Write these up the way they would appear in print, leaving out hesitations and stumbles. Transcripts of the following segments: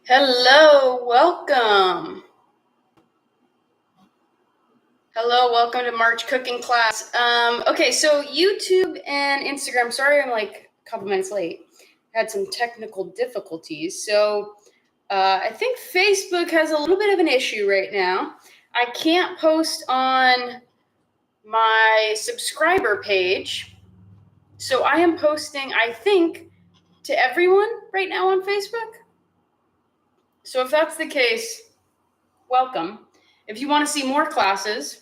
Hello, welcome. Hello, welcome to March cooking class. Okay, so YouTube and Instagram, sorry I'm like a couple minutes late. Had some technical difficulties. So I think Facebook has a little bit of an issue right now. I can't post on my subscriber page. So I am posting, I think, to everyone right now on Facebook. So if that's the case, welcome. If you want to see more classes,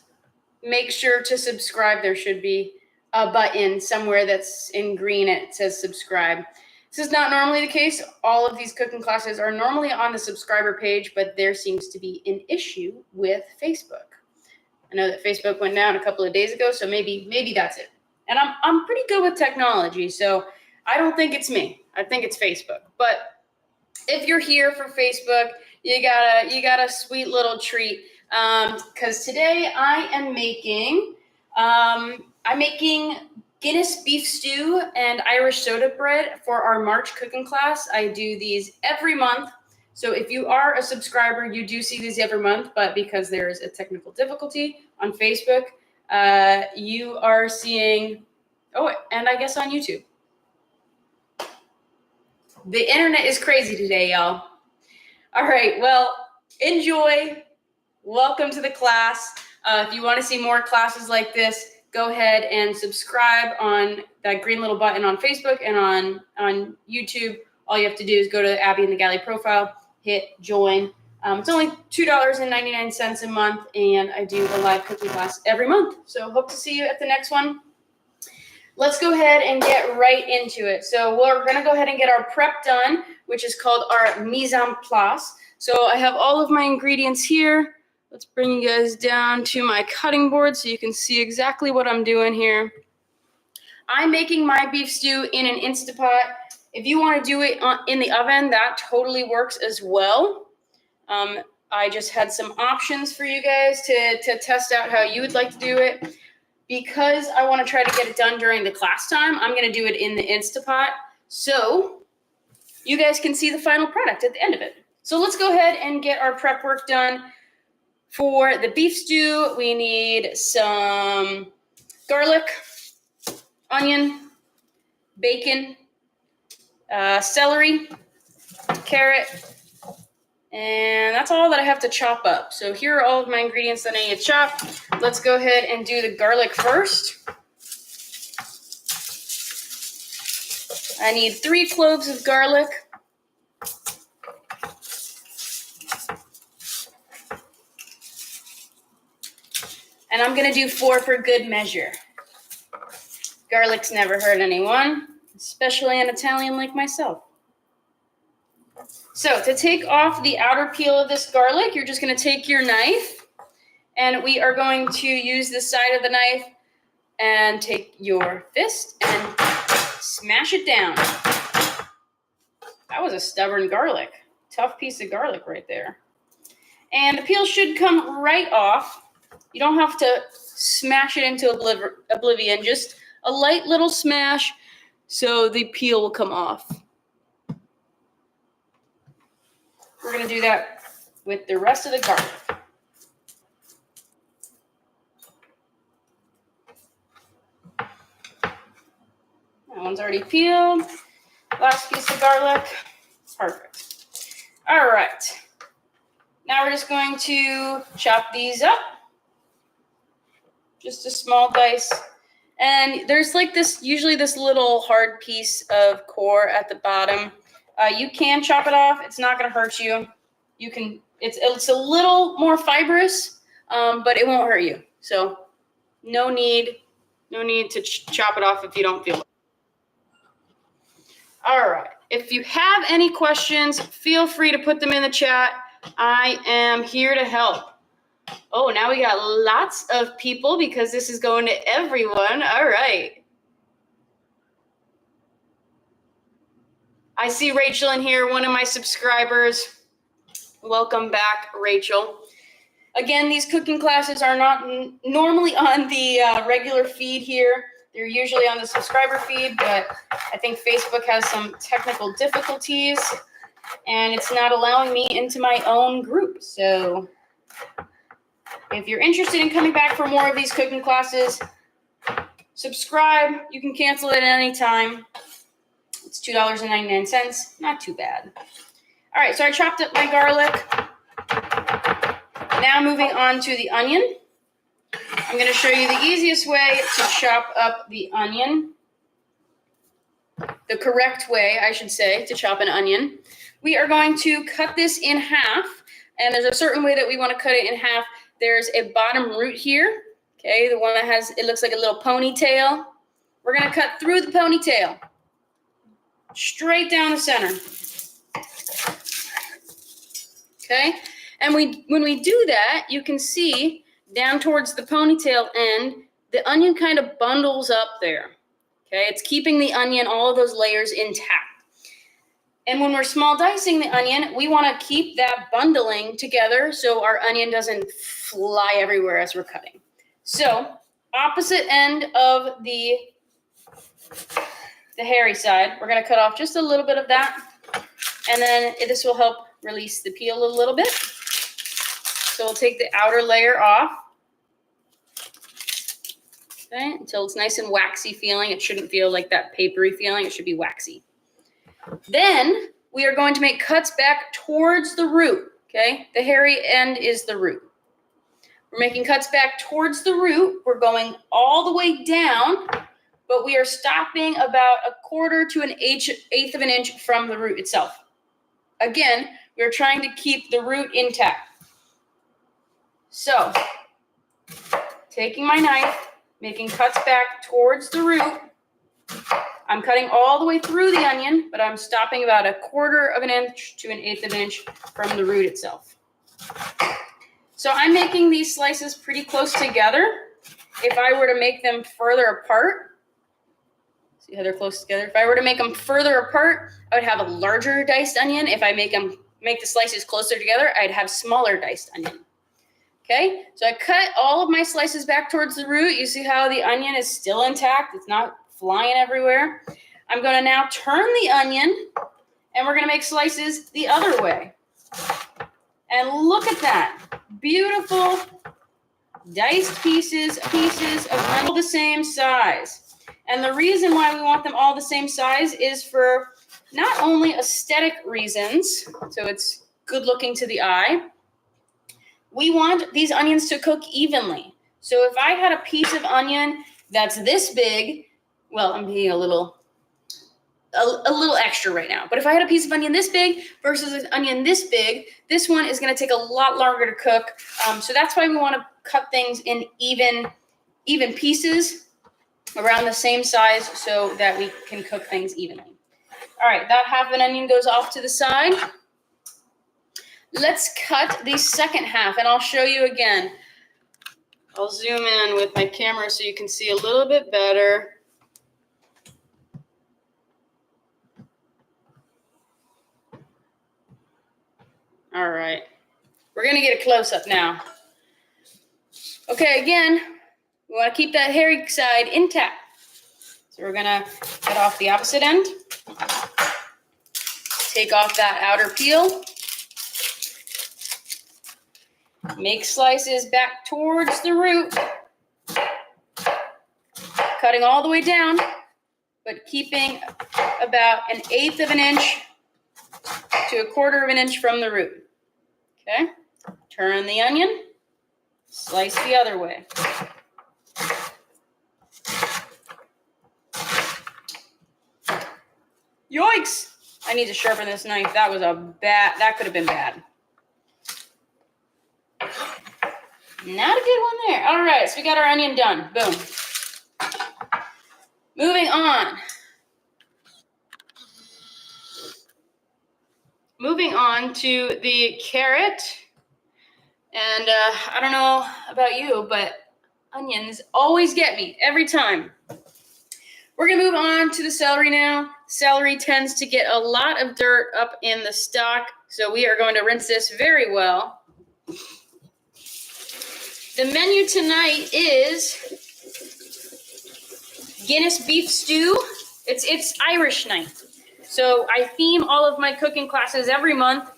make sure to subscribe. There should be a button somewhere that's in green. It says subscribe. This is not normally the case. All of these cooking classes are normally on the subscriber page, but there seems to be an issue with Facebook. I know that Facebook went down a couple of days ago, so maybe that's it. And I'm pretty good with technology, so I don't think it's me. I think it's Facebook. But if you're here for Facebook, you got a sweet little treat. Because today I am making Guinness beef stew and Irish soda bread for our March cooking class. I do these every month. So if you are a subscriber, you do see these every month, but because there is a technical difficulty on Facebook, you are seeing, and I guess on YouTube. The internet is crazy today, y'all. All right, well, enjoy. Welcome to the class. If you want to see more classes like this, go ahead and subscribe on that green little button on Facebook and on YouTube. All you have to do is go to the Abby and the Galley profile, hit join. It's only $2.99 a month, and I do a live cooking class every month. So hope to see you at the next one. Let's go ahead and get right into it. So we're going to go ahead and get our prep done, which is called our mise en place. So I have all of my ingredients here. Let's bring you guys down to my cutting board so you can see exactly what I'm doing here. I'm making my beef stew in an Instapot. If you want to do it in the oven, that totally works as well. I just had some options for you guys to test out how you would like to do it. Because I want to try to get it done during the class time, I'm going to do it in the Instapot so you guys can see the final product at the end of it. So let's go ahead and get our prep work done. For the beef stew, we need some garlic, onion, bacon, celery, carrot, and that's all that I have to chop up. So here are all of my ingredients that I need to chop. Let's go ahead and do the garlic first. I need 3 cloves of garlic. And I'm going to do 4 for good measure. Garlic's never hurt anyone, especially an Italian like myself. So to take off the outer peel of this garlic, you're just going to take your knife, and we are going to use the side of the knife and take your fist and smash it down. That was a stubborn garlic. Tough piece of garlic right there. And the peel should come right off. You don't have to smash it into oblivion, just a light little smash so the peel will come off. We're going to do that with the rest of the garlic. That one's already peeled. Last piece of garlic. Perfect. All right. Now we're just going to chop these up. Just a small dice. And there's like usually this little hard piece of core at the bottom. You can chop it off. It's not going to hurt you. It's a little more fibrous, but it won't hurt you. So no need to chop it off if you don't feel it. All right. If you have any questions, feel free to put them in the chat. I am here to help. Oh, now we got lots of people because this is going to everyone. All right. I see Rachel in here, one of my subscribers. Welcome back, Rachel. Again, these cooking classes are not normally on the regular feed here. They're usually on the subscriber feed, but I think Facebook has some technical difficulties. and it's not allowing me into my own group. So if you're interested in coming back for more of these cooking classes, subscribe. You can cancel it at any time. It's $2.99, not too bad. All right, so I chopped up my garlic. Now moving on to the onion. I'm going to show you the easiest way to chop up the onion. The correct way, I should say, to chop an onion. We are going to cut this in half, and there's a certain way that we want to cut it in half. There's a bottom root here, okay, the one that has, it looks like a little ponytail. We're going to cut through the ponytail, straight down the center. Okay, and when we do that, you can see down towards the ponytail end, the onion kind of bundles up there. Okay, it's keeping the onion, all of those layers intact. And when we're small dicing the onion, we want to keep that bundling together so our onion doesn't fly everywhere as we're cutting. So, opposite end of the hairy side, we're going to cut off just a little bit of that, and then this will help release the peel a little bit. So we'll take the outer layer off, okay, until it's nice and waxy feeling. It shouldn't feel like that papery feeling. It should be waxy. Then we are going to make cuts back towards the root, okay? The hairy end is the root. We're making cuts back towards the root. We're going all the way down, but we are stopping about 1/4 to 1/8 of an inch from the root itself. Again, we're trying to keep the root intact. So, taking my knife, making cuts back towards the root. I'm cutting all the way through the onion, but I'm stopping about 1/4 of an inch to 1/8 of an inch from the root itself. So I'm making these slices pretty close together. If I were to make them further apart, see how they're close together? If I were to make them further apart, I would have a larger diced onion. If I make the slices closer together, I'd have smaller diced onion. Okay, so I cut all of my slices back towards the root. You see how the onion is still intact. It's not flying everywhere. I'm going to now turn the onion, and we're going to make slices the other way. And look at that. Beautiful diced pieces of onion, all the same size. And the reason why we want them all the same size is for not only aesthetic reasons, so it's good looking to the eye, we want these onions to cook evenly. So if I had a piece of onion that's this big, well, I'm being a little extra right now, but if I had a piece of onion this big versus an onion this big, this one is going to take a lot longer to cook. So that's why we want to cut things in even pieces around the same size so that we can cook things evenly. All right, that half an onion goes off to the side. Let's cut the second half, and I'll show you again. I'll zoom in with my camera so you can see a little bit better. All right, we're gonna get a close-up now. Okay, again, we wanna keep that hairy side intact. So we're gonna cut off the opposite end. Take off that outer peel. Make slices back towards the root, cutting all the way down, but keeping about 1/8 of an inch to 1/4 of an inch from the root. Okay, turn the onion, slice the other way. Yoinks! I need to sharpen this knife. That could have been bad. Not a good one there. All right, so we got our onion done. Boom. Moving on. Moving on to the carrot. And I don't know about you, but onions always get me every time. We're going to move on to the celery now. Celery tends to get a lot of dirt up in the stalk, so we are going to rinse this very well. The menu tonight is Guinness beef stew. It's Irish night. So I theme all of my cooking classes every month.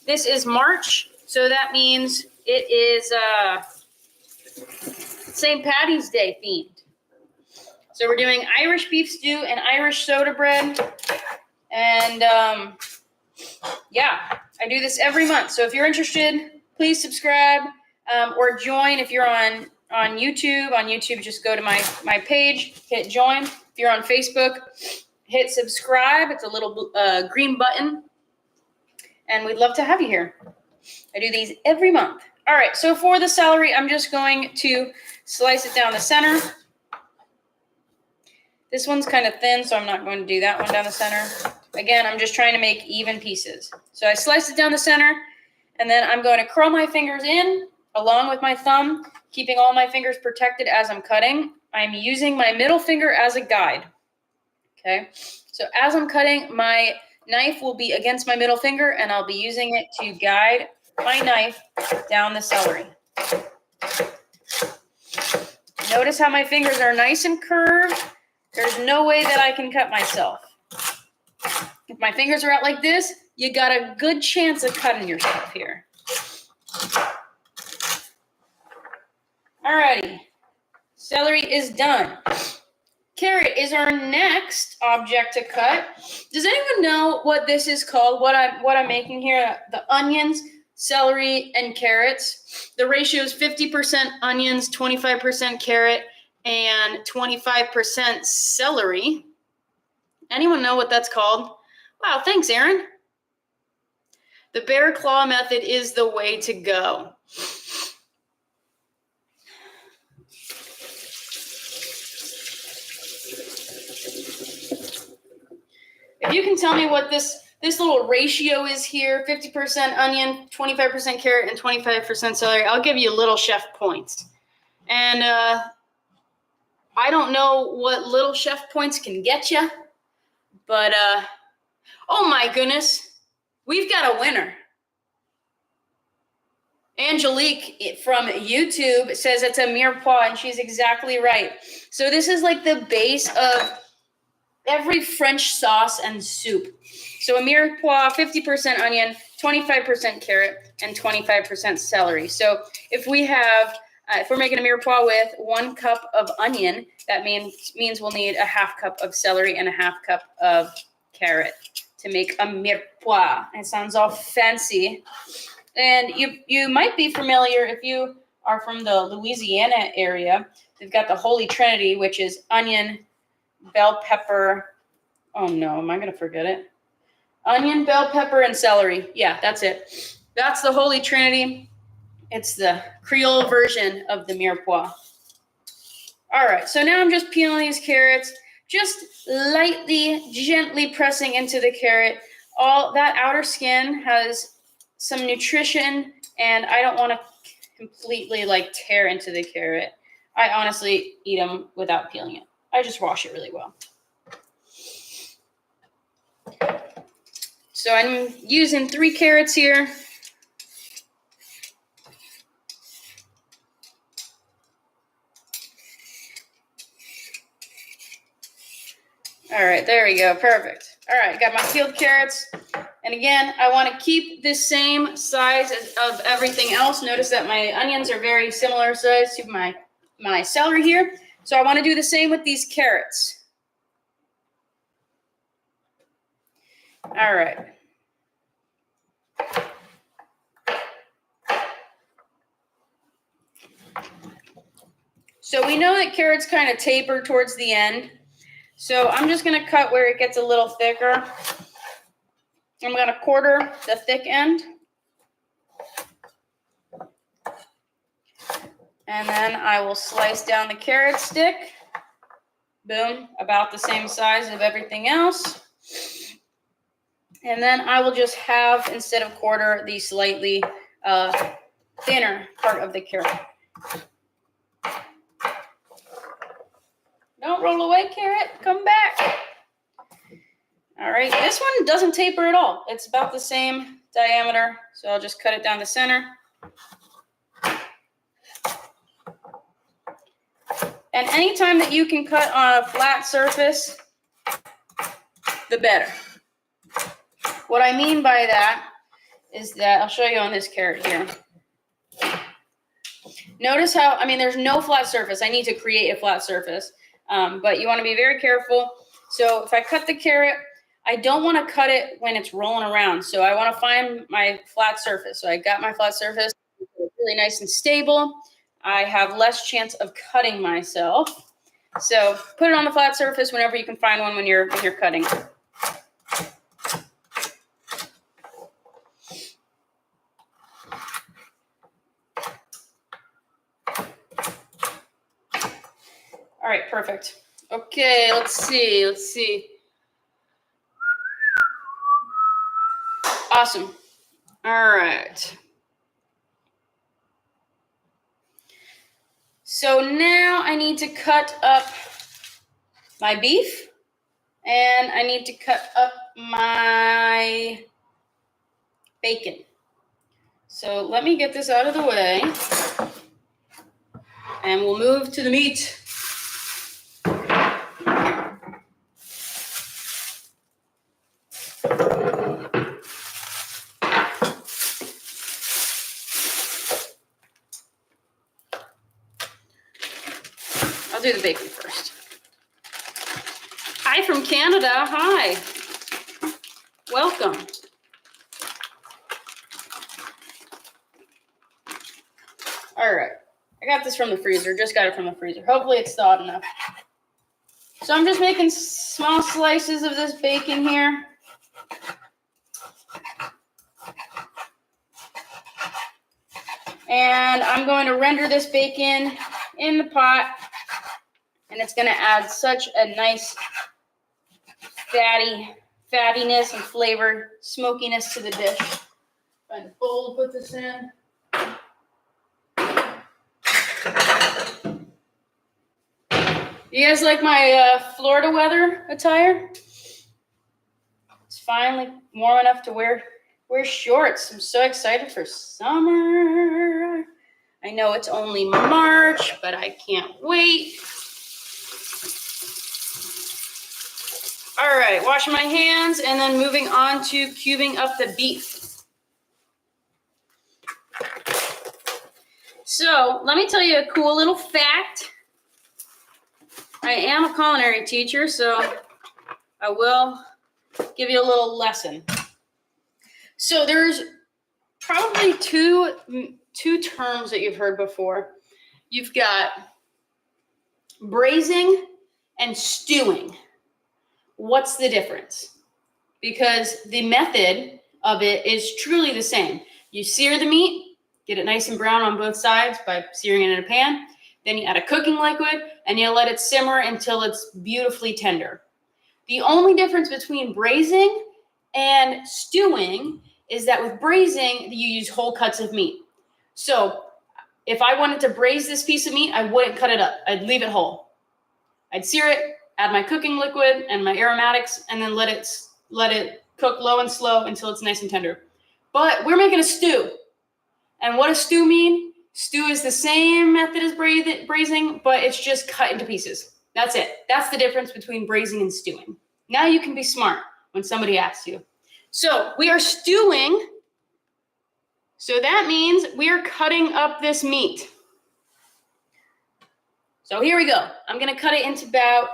This is March, so that means it is St. Patty's Day themed. So we're doing Irish beef stew and Irish soda bread. And yeah, I do this every month. So if you're interested, please subscribe or join if you're on YouTube. On YouTube, just go to my page, hit join. If you're on Facebook, hit subscribe. It's a little green button. And we'd love to have you here. I do these every month. All right, so for the celery, I'm just going to slice it down the center. This one's kind of thin, so I'm not going to do that one down the center. Again, I'm just trying to make even pieces. So I slice it down the center, and then I'm going to curl my fingers in along with my thumb, keeping all my fingers protected as I'm cutting. I'm using my middle finger as a guide. Okay, so as I'm cutting, my knife will be against my middle finger, and I'll be using it to guide my knife down the celery. Notice how my fingers are nice and curved. There's no way that I can cut myself. If my fingers are out like this, you got a good chance of cutting yourself here. Alrighty, celery is done. Carrot is our next object to cut. Does anyone know what this is called? What I'm making here? The onions, celery, and carrots. The ratio is 50% onions, 25% carrot, and 25% celery. Anyone know what that's called? Wow, thanks, Aaron. The bear claw method is the way to go. If you can tell me what this little ratio is here, 50% onion, 25% carrot, and 25% celery, I'll give you little chef points. And I don't know what little chef points can get you, but oh my goodness, we've got a winner. Angelique from YouTube says it's a mirepoix, and she's exactly right. So this is like the base of every French sauce and soup. So a mirepoix, 50% onion, 25% carrot, and 25% celery. So if we have, if we're making a mirepoix with 1 cup of onion, that means we'll need a half cup of celery and a half cup of carrot to make a mirepoix. It sounds all fancy. And you might be familiar if you are from the Louisiana area. They've got the Holy Trinity, which is onion, bell pepper. Oh no, am I going to forget it? Onion, bell pepper, and celery. Yeah, that's it. That's the Holy Trinity. It's the Creole version of the mirepoix. All right, so now I'm just peeling these carrots, just lightly, gently pressing into the carrot. All that outer skin has some nutrition, and I don't want to completely like tear into the carrot. I honestly eat them without peeling it. I just wash it really well. So I'm using 3 carrots here. All right, there we go. Perfect. All right, got my peeled carrots. And again, I want to keep the same size of everything else. Notice that my onions are very similar size to my celery here. So I want to do the same with these carrots. All right. So we know that carrots kind of taper towards the end. So I'm just going to cut where it gets a little thicker. I'm going to quarter the thick end. And then I will slice down the carrot stick. Boom, about the same size of everything else. And then I will just have, instead of quarter, the slightly thinner part of the carrot. Don't roll away, carrot. Come back. All right, this one doesn't taper at all. It's about the same diameter, so I'll just cut it down the center. And anytime that you can cut on a flat surface, the better. What I mean by that is that, I'll show you on this carrot here. Notice how, there's no flat surface. I need to create a flat surface, but you want to be very careful. So if I cut the carrot, I don't want to cut it when it's rolling around. So I want to find my flat surface. So I got my flat surface, really nice and stable. I have less chance of cutting myself. So put it on the flat surface whenever you can find one when you're cutting. All right, perfect. Okay, let's see. Awesome. All right. So now I need to cut up my beef, and I need to cut up my bacon. So let me get this out of the way, and we'll move to the meat. I'll do the bacon first. Hi from Canada. Hi. Welcome. All right. I got this from the freezer. Just got it from the freezer. Hopefully it's thawed enough. So I'm just making small slices of this bacon here. And I'm going to render this bacon in the pot. And it's going to add such a nice fattiness and flavor, smokiness to the dish. Find a bowl to put this in. You guys like my Florida weather attire? It's finally warm enough to wear shorts. I'm so excited for summer. I know it's only March, but I can't wait. All right, washing my hands and then moving on to cubing up the beef. So let me tell you a cool little fact. I am a culinary teacher, so I will give you a little lesson. So there's probably two terms that you've heard before. You've got braising and stewing. What's the difference? Because the method of it is truly the same. You sear the meat, get it nice and brown on both sides by searing it in a pan. Then you add a cooking liquid and you let it simmer until it's beautifully tender. The only difference between braising and stewing is that with braising, you use whole cuts of meat. So if I wanted to braise this piece of meat, I wouldn't cut it up. I'd leave it whole. I'd sear it, add my cooking liquid and my aromatics, and then let it cook low and slow until it's nice and tender. But we're making a stew. And what does stew mean? Stew is the same method as braising, but it's just cut into pieces. That's it. That's the difference between braising and stewing. Now you can be smart when somebody asks you. So we are stewing. So that means we are cutting up this meat. So here we go. I'm going to cut it into about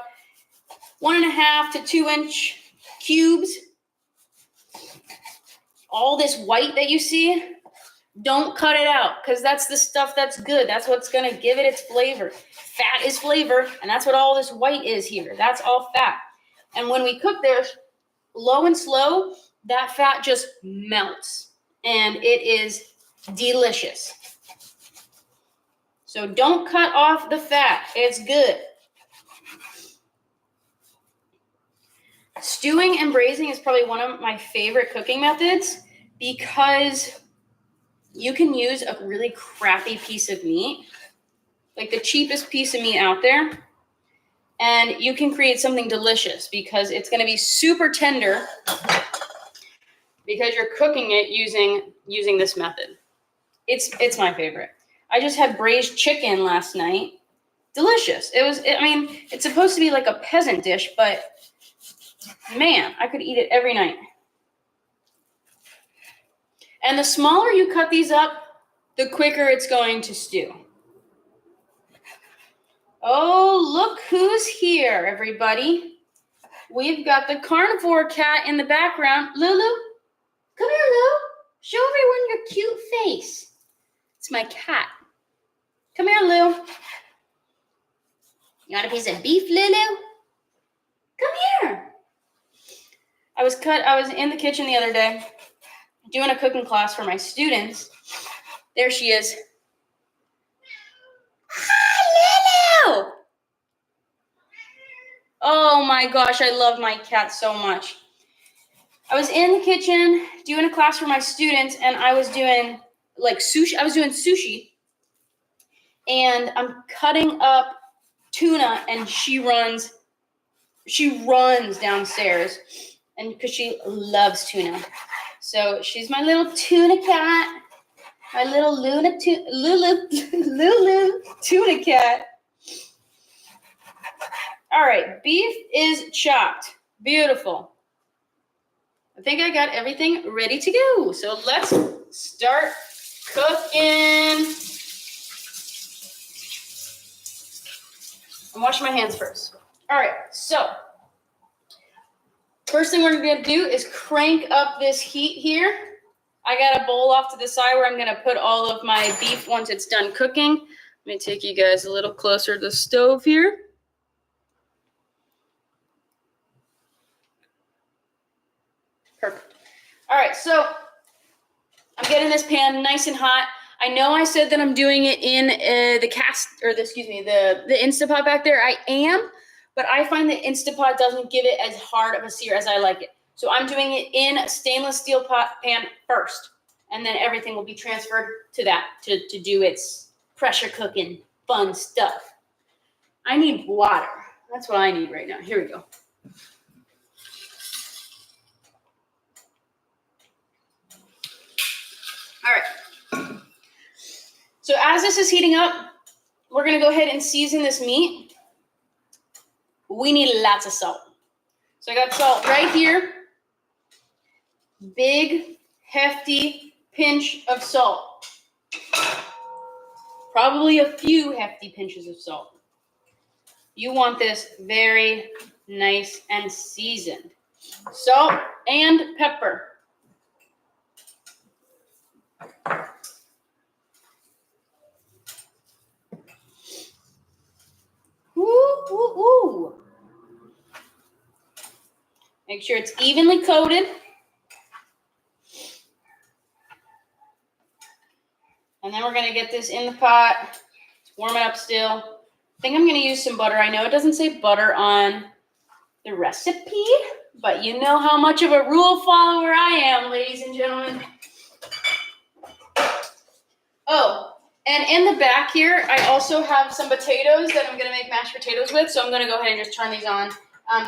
1.5 to 2 inch cubes. All this white that you see, don't cut it out because that's the stuff that's good. That's what's going to give it its flavor. Fat is flavor, and that's what all this white is here. That's all fat. And when we cook this low and slow, that fat just melts, and it is delicious. So don't cut off the fat. It's good. Stewing and braising is probably one of my favorite cooking methods because you can use a really crappy piece of meat, like the cheapest piece of meat out there, and you can create something delicious because it's going to be super tender because you're cooking it using this method. It's my favorite. I just had braised chicken last night. Delicious. It's supposed to be like a peasant dish, but man, I could eat it every night. And the smaller you cut these up, the quicker it's going to stew. Oh, look who's here, everybody. We've got the carnivore cat in the background. Lulu, come here, Lulu. Show everyone your cute face. It's my cat. Come here, Lou. You want a piece of beef, Lulu? Come here. I was in the kitchen the other day doing a cooking class for my students. There she is. Hi, Lulu. Oh my gosh, I love my cat so much. I was in the kitchen doing a class for my students, and I was doing like sushi. I was doing sushi, and I'm cutting up tuna, and she runs downstairs, and because she loves tuna. So she's my little tuna cat, my little Lulu tuna cat. All right, beef is chopped. Beautiful. I think I got everything ready to go. So let's start cooking. I'm washing my hands first. All right, so first thing we're going to do is crank up this heat here. I got a bowl off to the side where I'm going to put all of my beef once it's done cooking. Let me take you guys a little closer to the stove here. Perfect. All right, so I'm getting this pan nice and hot. I know I said that I'm doing it in the Instapot back there. I am, but I find the Instapot doesn't give it as hard of a sear as I like it. So I'm doing it in a stainless steel pan first, and then everything will be transferred to that to do its pressure cooking fun stuff. I need water. That's what I need right now. Here we go. All right. So as this is heating up, we're going to go ahead and season this meat. We need lots of salt. So I got salt right here. Big, hefty pinch of salt. Probably a few hefty pinches of salt. You want this very nice and seasoned. Salt and pepper. Ooh. Make sure it's evenly coated. And then we're going to get this in the pot. Warm it up still. I think I'm going to use some butter. I know it doesn't say butter on the recipe, but you know how much of a rule follower I am, ladies and gentlemen. Oh, and in the back here, I also have some potatoes that I'm going to make mashed potatoes with, so I'm going to go ahead and just turn these on.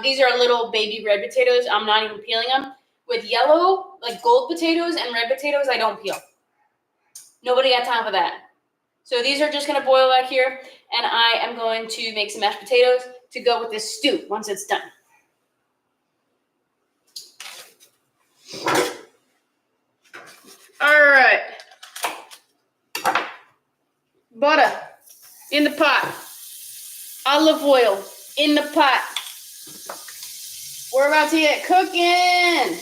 These are little baby red potatoes. I'm not even peeling them. With yellow, like gold potatoes and red potatoes, I don't peel. Nobody got time for that. So these are just going to boil back here, and I am going to make some mashed potatoes to go with this stew once it's done. All right. Butter in the pot. Olive oil in the pot. We're about to get cooking.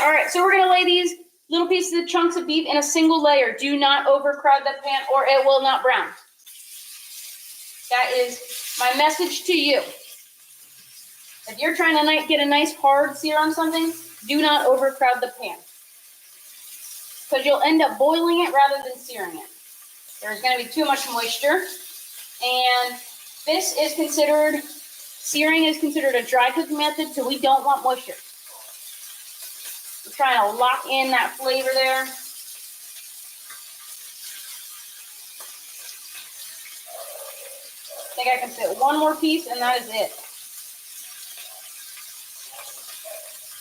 All right, so we're going to lay these little pieces of chunks of beef in a single layer. Do not overcrowd that pan or it will not brown. That is my message to you. If you're trying to get a nice hard sear on something, do not overcrowd the pan, because you'll end up boiling it rather than searing it. There's going to be too much moisture, and searing is considered a dry cooking method, so we don't want moisture. We're trying to lock in that flavor there. I think I can fit one more piece, and that is it.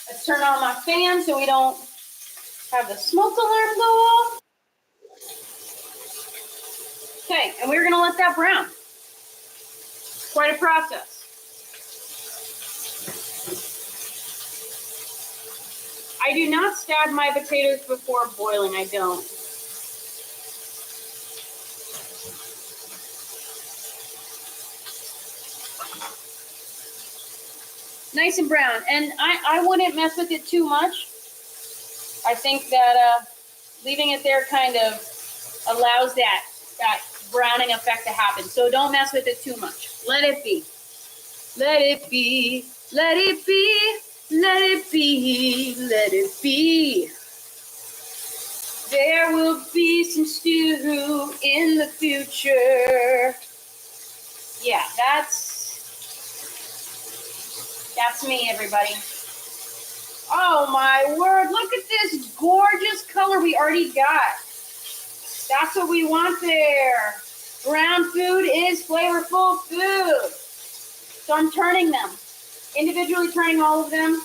Let's turn on my fan so we don't have the smoke alarm go off. Okay, and we're going to let that brown. Quite a process. I do not stab my potatoes before boiling. I don't. Nice and brown. And I wouldn't mess with it too much. I think that leaving it there kind of allows that browning effect to happen. So don't mess with it too much. Let it be. Let it be. Let it be. Let it be. Let it be. There will be some stew in the future. Yeah, that's me, everybody. Oh my word, look at this gorgeous color we already got. That's what we want there. Brown food is flavorful food. So I'm turning them, individually turning all of them.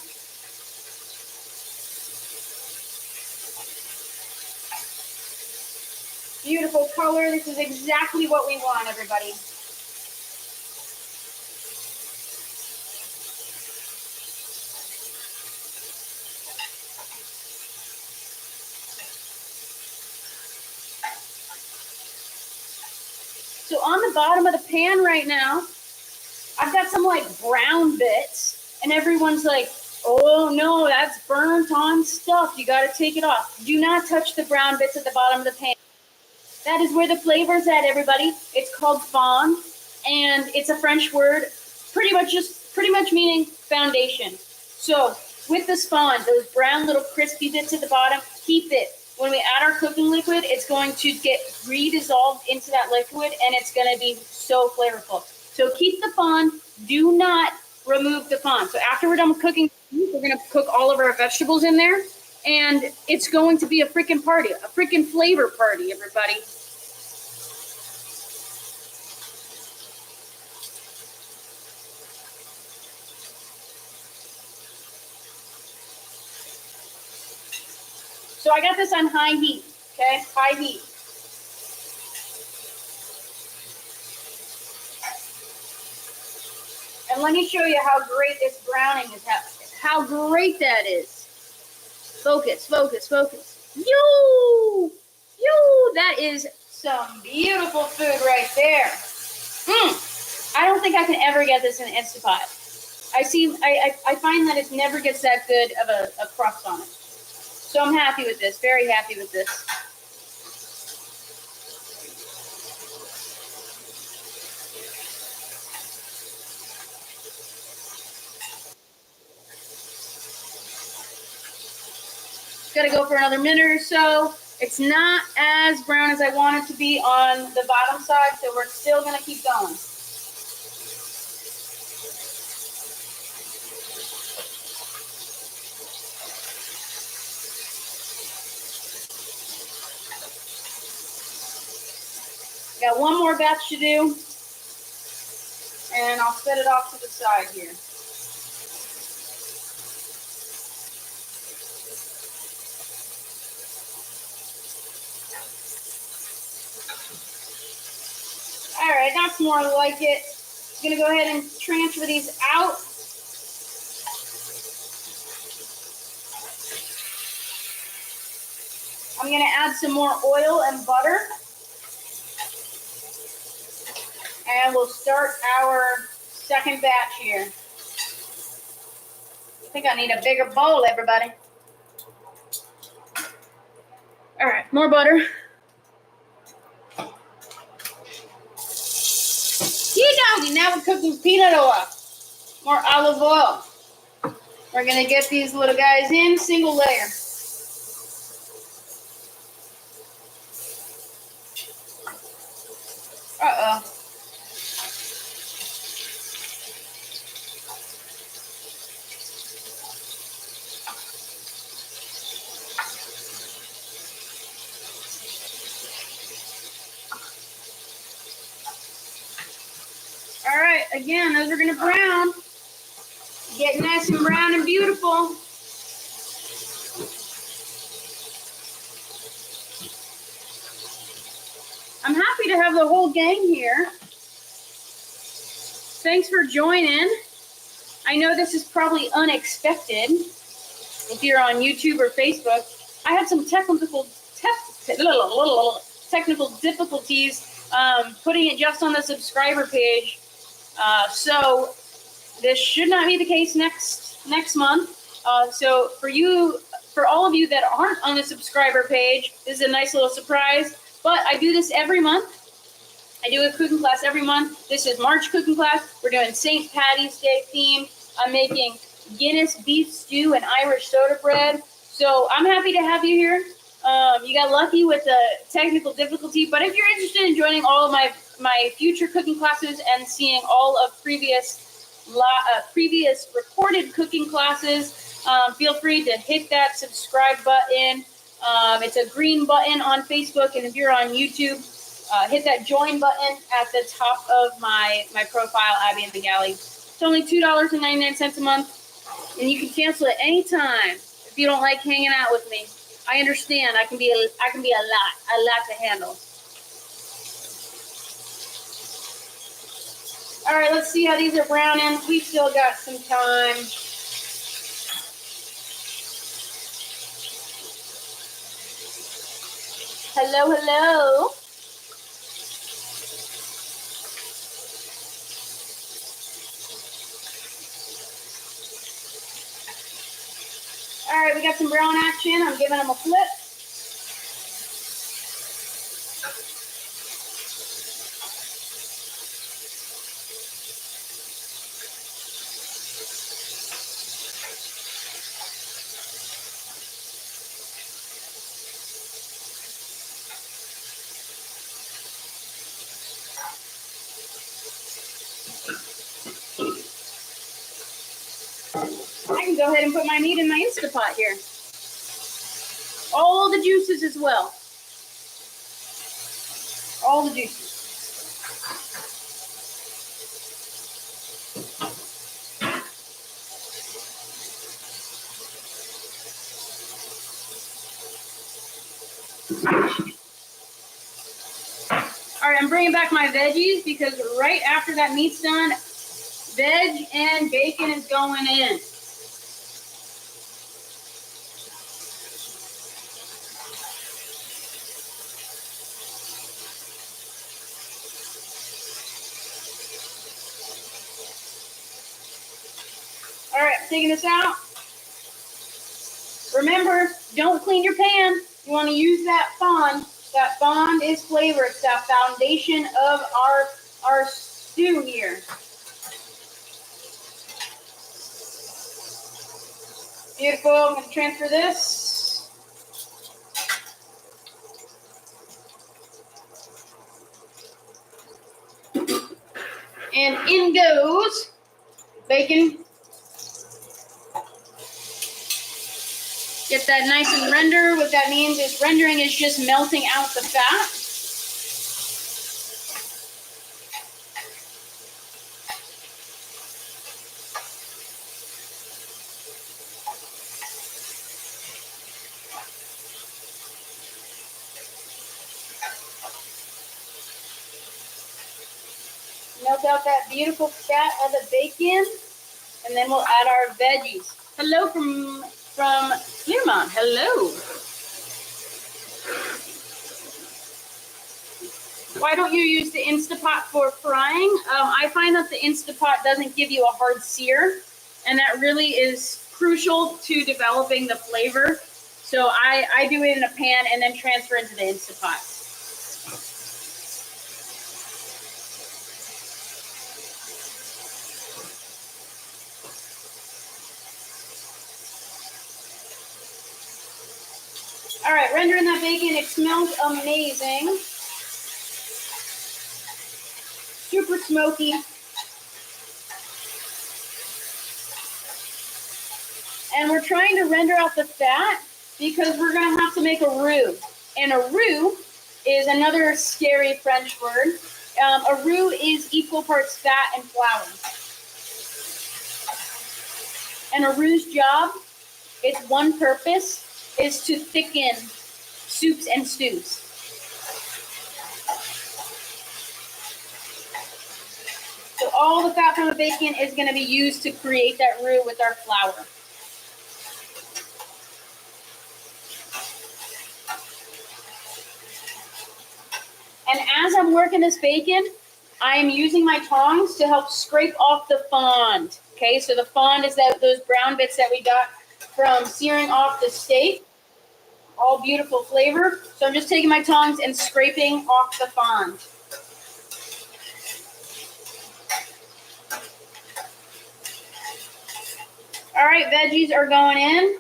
Beautiful color. This is exactly what we want, everybody. So on the bottom of the pan right now, I've got some like brown bits, and everyone's like, oh no, that's burnt on stuff. You got to take it off. Do not touch the brown bits at the bottom of the pan. That is where the flavor's at, everybody. It's called fond, and it's a French word, pretty much meaning foundation. So with this fond, those brown little crispy bits at the bottom, keep it. When we add our cooking liquid, it's going to get re-dissolved into that liquid, and it's going to be so flavorful. So keep the fond. Do not remove the fond. So after we're done with cooking, we're going to cook all of our vegetables in there, and it's going to be a freaking party, a freaking flavor party, everybody. So I got this on high heat, okay? High heat. And let me show you how great this browning is happening. How great that is. Focus, focus, focus. Yo! That is some beautiful food right there. I don't think I can ever get this in Instapot. I find that it never gets that good of a crust on it. So I'm happy with this, very happy with this. Gotta go for another minute or so. It's not as brown as I want it to be on the bottom side, so we're still gonna keep going. Got one more batch to do, and I'll set it off to the side here. All right, that's more like it. I'm gonna go ahead and transfer these out. I'm gonna add some more oil and butter. And we'll start our second batch here. I think I need a bigger bowl, everybody. All right, more butter. Doggy, now we're cooking peanut oil. More olive oil. We're gonna get these little guys in single layer. Uh-oh. All right, again, those are gonna brown. Get nice and brown and beautiful. I'm happy to have the whole gang here. Thanks for joining. I know this is probably unexpected, if you're on YouTube or Facebook. I had some technical difficulties putting it just on the subscriber page. So this should not be the case next month. So for all of you that aren't on the subscriber page, this is a nice little surprise. But I do this every month. I do a cooking class every month. This is March cooking class. We're doing St. Patty's Day theme. I'm making Guinness beef stew and Irish soda bread. So I'm happy to have you here. You got lucky with the technical difficulty, but if you're interested in joining all of my future cooking classes and seeing all of previous recorded cooking classes, feel free to hit that subscribe button. It's a green button on Facebook, and if you're on YouTube, hit that join button at the top of my profile, Abby and the Galley. It's only $2.99 a month, and you can cancel at any time if you don't like hanging out with me. I understand. I can be a lot to handle. All right, let's see how these are browning. We still got some time. Hello, hello. All right, we got some brown action. I'm giving them a flip. I can go ahead and put my meat in my Instapot here. All the juices as well. All the juices. All right, I'm bringing back my veggies because right after that meat's done, veg and bacon is going in. All right, taking this out. Remember, don't clean your pan. You want to use that fond. That fond is flavor. It's that foundation of our stew here. Beautiful. I'm going to transfer this. And in goes bacon. Get that nice and render. What that means is rendering is just melting out the fat. Melt out that beautiful fat of the bacon, and then we'll add our veggies. Hello from Clearmont. Hello. Why don't you use the Instapot for frying? I find that the Instapot doesn't give you a hard sear, and that really is crucial to developing the flavor. So I do it in a pan and then transfer into the Instapot. All right, rendering that bacon. It smells amazing. Super smoky. And we're trying to render out the fat because we're going to have to make a roux. And a roux is another scary French word. A roux is equal parts fat and flour. And a roux job, its one purpose is to thicken soups and stews. So all the fat from the bacon is going to be used to create that roux with our flour. And as I'm working this bacon, I am using my tongs to help scrape off the fond. Okay, so the fond is those brown bits that we got from searing off the steak. All beautiful flavor. So I'm just taking my tongs and scraping off the fond. All right, veggies are going in.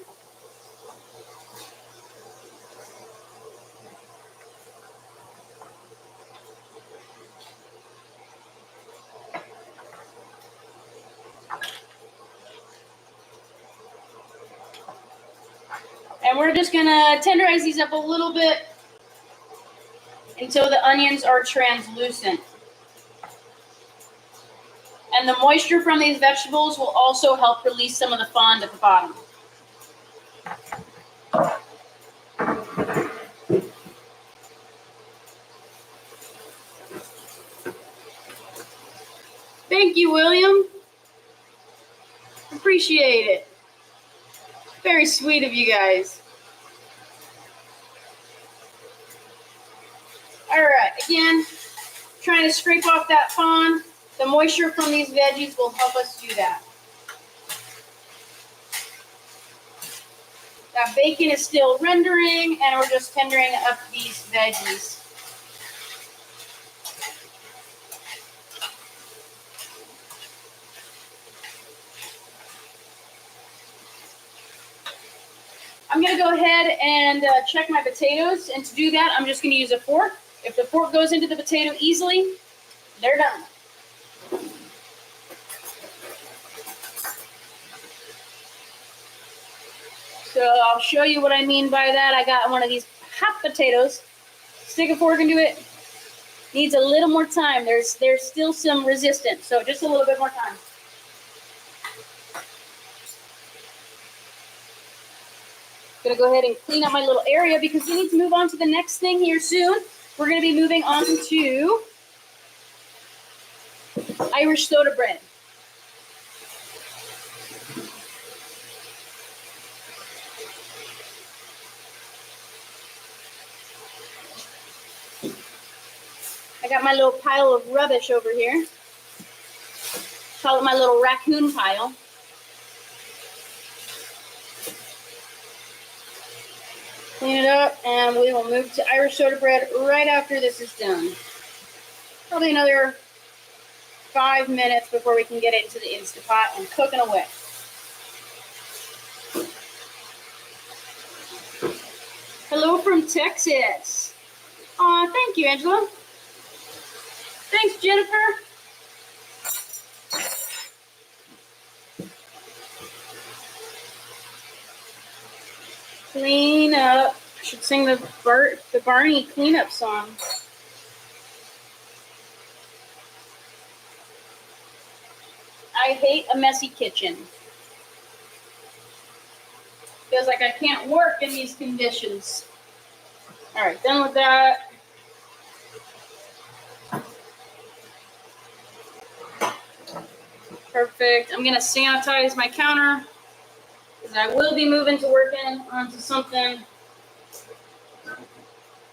And we're just gonna tenderize these up a little bit until the onions are translucent. And the moisture from these vegetables will also help release some of the fond at the bottom. Thank you, William. Appreciate it. Very sweet of you guys. All right, again, trying to scrape off that fond. The moisture from these veggies will help us do that. That bacon is still rendering, and we're just tendering up these veggies. I'm going to go ahead and check my potatoes, and to do that, I'm just going to use a fork. If the fork goes into the potato easily, they're done. So I'll show you what I mean by that. I got one of these hot potatoes. Stick a fork into it. Needs a little more time. There's still some resistance, so just a little bit more time. Gonna go ahead and clean up my little area because we need to move on to the next thing here soon. We're gonna be moving on to Irish soda bread. I got my little pile of rubbish over here. Call it my little raccoon pile. Clean it up, and we will move to Irish soda bread right after this is done. Probably another 5 minutes before we can get it into the Instapot and cooking away. Hello from Texas. Aw, thank you, Angela. Thanks, Jennifer. Clean up. I should sing the Barney cleanup song. I hate a messy kitchen. Feels like I can't work in these conditions. All right, done with that. Perfect. I'm gonna sanitize my counter because I will be moving to working onto something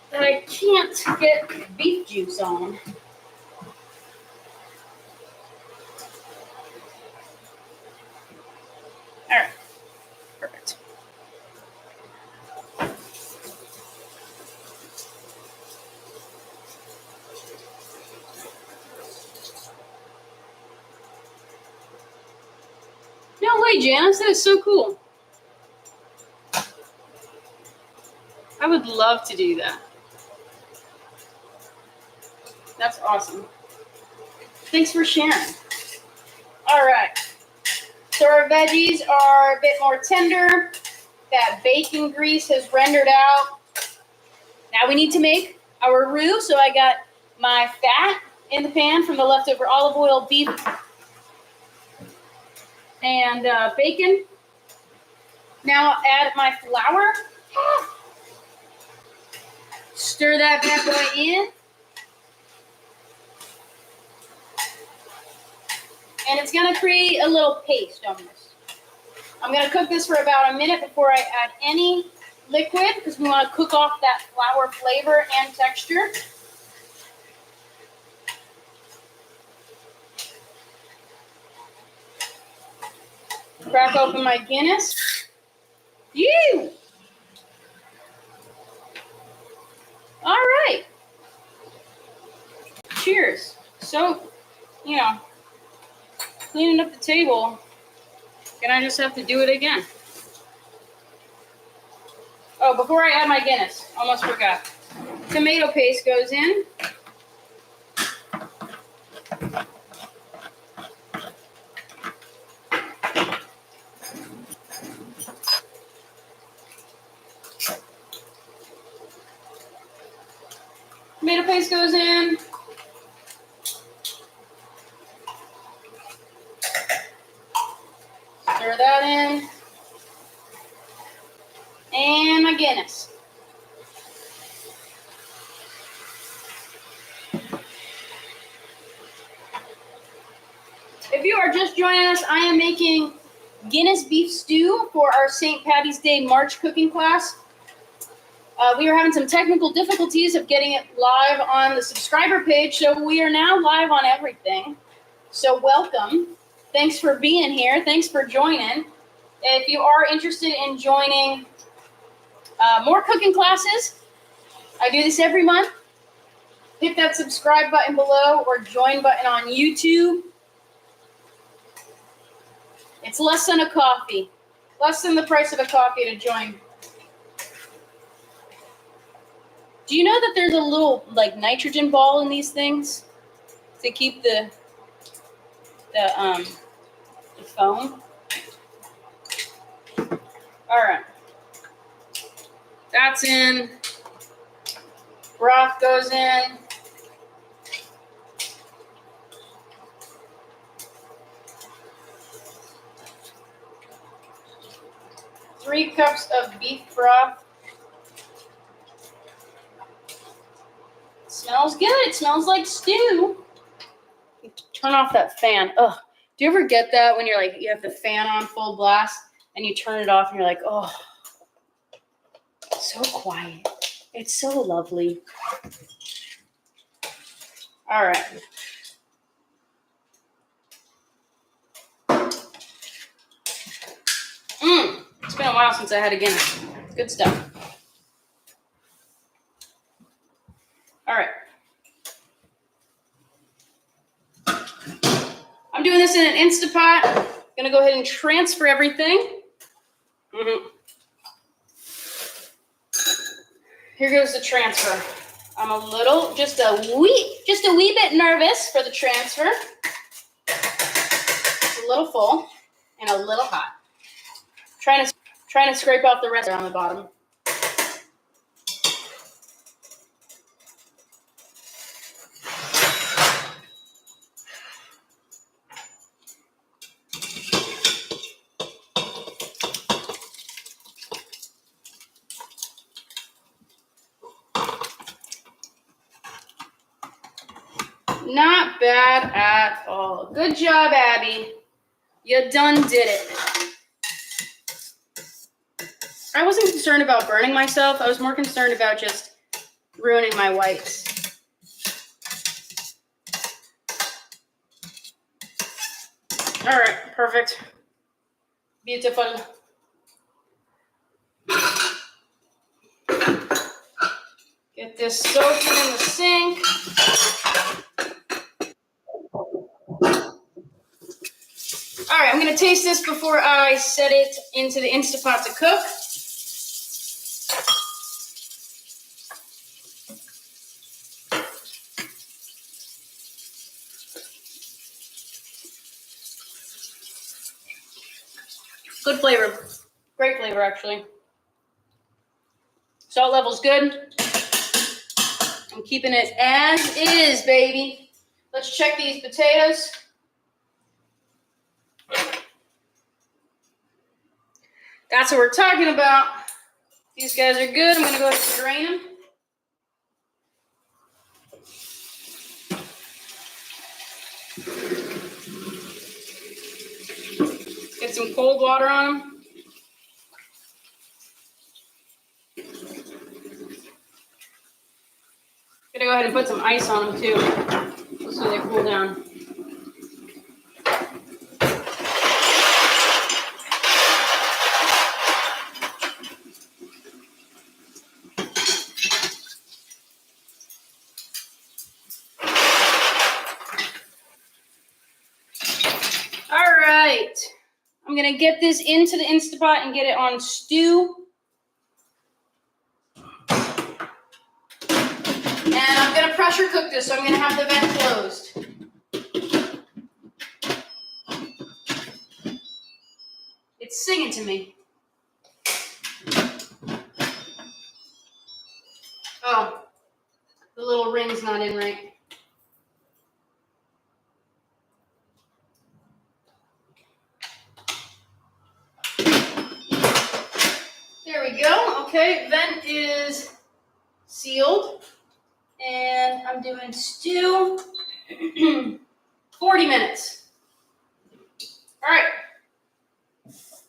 that I can't get beef juice on. All right, perfect. No way, Janice, that is so cool. I would love to do that. That's awesome. Thanks for sharing. All right. So our veggies are a bit more tender. That bacon grease has rendered out. Now we need to make our roux. So I got my fat in the pan from the leftover olive oil, beef, and bacon. Now I'll add my flour. Stir that bad boy in. And it's going to create a little paste on this. I'm going to cook this for about a minute before I add any liquid because we want to cook off that flour flavor and texture. Crack open my Guinness. You. All right. Cheers. So, cleaning up the table. And I just have to do it again. Oh, before I add my Guinness, almost forgot. Tomato paste goes in. Tomato paste goes in. Stir that in. And my Guinness. If you are just joining us, I am making Guinness beef stew for our St. Patty's Day March cooking class. We are having some technical difficulties of getting it live on the subscriber page, so we are now live on everything. So welcome. Thanks for being here. Thanks for joining. If you are interested in joining more cooking classes, I do this every month. Hit that subscribe button below or join button on YouTube. It's less than a coffee, less than the price of a coffee to join. Do you know that there's a little nitrogen ball in these things to keep the foam? All right, that's in. Broth goes in. Three cups of beef broth. Smells good. It smells like stew. Turn off that fan. Ugh. Do you ever get that when you're you have the fan on full blast and you turn it off and you're like, oh, so quiet. It's so lovely. All right. It's been a while since I had a Guinness. Good stuff. All right. I'm doing this in an Instapot. I'm going to go ahead and transfer everything. Here goes the transfer. I'm just a wee bit nervous for the transfer. It's a little full and a little hot. Trying to scrape off the rest on the bottom. Not bad at all. Good job, Abby. You done did it. I wasn't concerned about burning myself. I was more concerned about just ruining my whites. All right, perfect. Beautiful. Get this soaking in the sink. All right, I'm going to taste this before I set it into the Instapot to cook. Good flavor. Great flavor, actually. Salt level's good. I'm keeping it as is, baby. Let's check these potatoes. That's what we're talking about. These guys are good. I'm going to go ahead and drain them. Get some cold water on them. Gonna go ahead and put some ice on them too, so they cool down. I'm going to get this into the Instapot and get it on stew. And I'm going to pressure cook this, so I'm going to have the vent closed. It's singing to me. Oh, the little ring's not in right. There we go. Okay, vent is sealed. And I'm doing stew. 40 minutes. All right.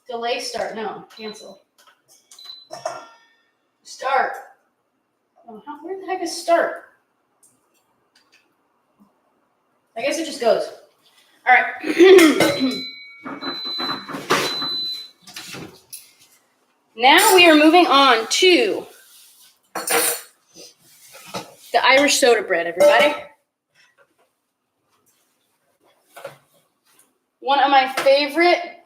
Delay start. No, cancel. Start. Oh, where the heck is start? I guess it just goes. All right. Now we are moving on to the Irish soda bread, everybody. One of my favorite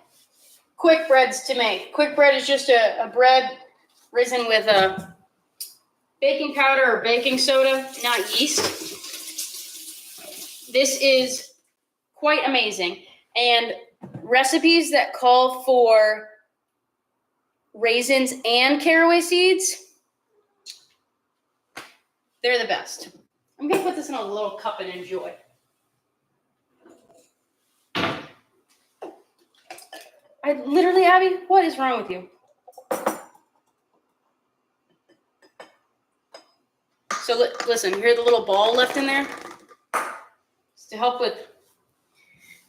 quick breads to make. Quick bread is just a bread risen with a baking powder or baking soda, not yeast. This is quite amazing. And recipes that call for raisins and caraway seeds, they're the best. I'm going to put this in a little cup and enjoy. Abby, what is wrong with you? So listen, you hear the little ball left in there? It's to help with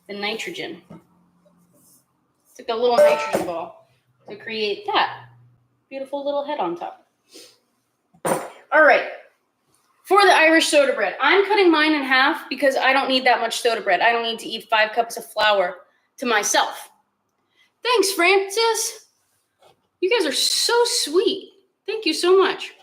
the nitrogen. Took a little nitrogen ball to create that beautiful little head on top. All right. For the Irish soda bread, I'm cutting mine in half because I don't need that much soda bread. I don't need to eat 5 cups of flour to myself. Thanks, Francis. You guys are so sweet. Thank you so much.